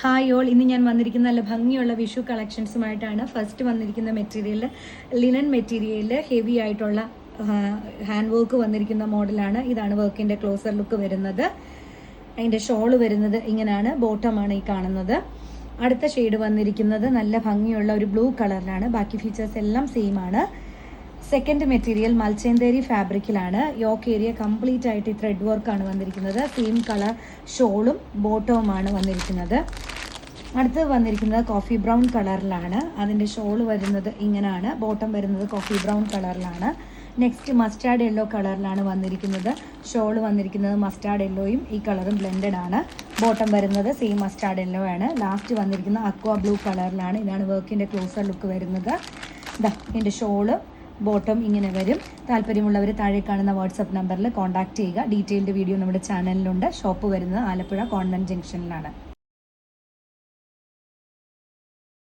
Hi all, ഇന്ന് ഞാൻ വന്നിരിക്കുന്ന നല്ല ഭംഗിയുള്ള വിഷു കളക്ഷൻസുമായിട്ടാണ്. ഫസ്റ്റ് വന്നിരിക്കുന്ന മെറ്റീരിയൽ ലിനൻ മെറ്റീരിയലിൽ ഹെവി ആയിട്ടുള്ള ഹാൻഡ് വർക്ക് വന്നിരിക്കുന്ന മോഡലാണ്. ഇതാണ് വർക്കിൻ്റെ ക്ലോസർ ലുക്ക് വരുന്നത്. അതിൻ്റെ ഷോള് വരുന്നത് ഇങ്ങനെയാണ്. ബോട്ടമാണ് ഈ കാണുന്നത്. അടുത്ത ഷെയ്ഡ് വന്നിരിക്കുന്നത് നല്ല ഭംഗിയുള്ള ഒരു ബ്ലൂ കളറിലാണ്. ബാക്കി ഫീച്ചേഴ്സ് എല്ലാം സെയിം ആണ്. സെക്കൻഡ് മെറ്റീരിയൽ മൽച്ചേന്തേരി ഫാബ്രിക്കിലാണ്. യോക്ക് ഏരിയ കംപ്ലീറ്റ് ആയിട്ട് ഈ ത്രെഡ് വർക്കാണ് വന്നിരിക്കുന്നത്. സെയിം കളർ ഷോളും ബോട്ടവുമാണ് വന്നിരിക്കുന്നത്. അടുത്ത് വന്നിരിക്കുന്നത് കോഫി ബ്രൗൺ കളറിലാണ്. അതിൻ്റെ ഷോള് വരുന്നത് ഇങ്ങനെയാണ്. ബോട്ടം വരുന്നത് കോഫി ബ്രൗൺ കളറിലാണ്. നെക്സ്റ്റ് മസ്റ്റാർഡ് യെല്ലോ കളറിലാണ് വന്നിരിക്കുന്നത്. ഷോള് വന്നിരിക്കുന്നത് മസ്റ്റാർഡ് യെല്ലോയും ഈ കളറും ബ്ലെൻഡഡ് ആണ്. ബോട്ടം വരുന്നത് സെയിം മസ്റ്റാർഡ് യെല്ലോ ആണ്. ലാസ്റ്റ് വന്നിരിക്കുന്ന അക്വ ബ്ലൂ കളറിലാണ്. ഇതാണ് വർക്കിൻ്റെ ക്ലോസർ ലുക്ക് വരുന്നത്. ഇതിൻ്റെ ഷോള് ബോട്ടം ഇങ്ങനെ വരും. താല്പര്യമുള്ളവർ താഴെ കാണുന്ന വാട്സപ്പ് നമ്പറിൽ കോൺടാക്ട് ചെയ്യുക. ഡീറ്റെയിൽഡ് വീഡിയോ നമ്മുടെ ചാനലിലുണ്ട്. ഷോപ്പ് വരുന്നത് ആലപ്പുഴ കോൺവെന്റ് ജംഗ്ഷനിലാണ്.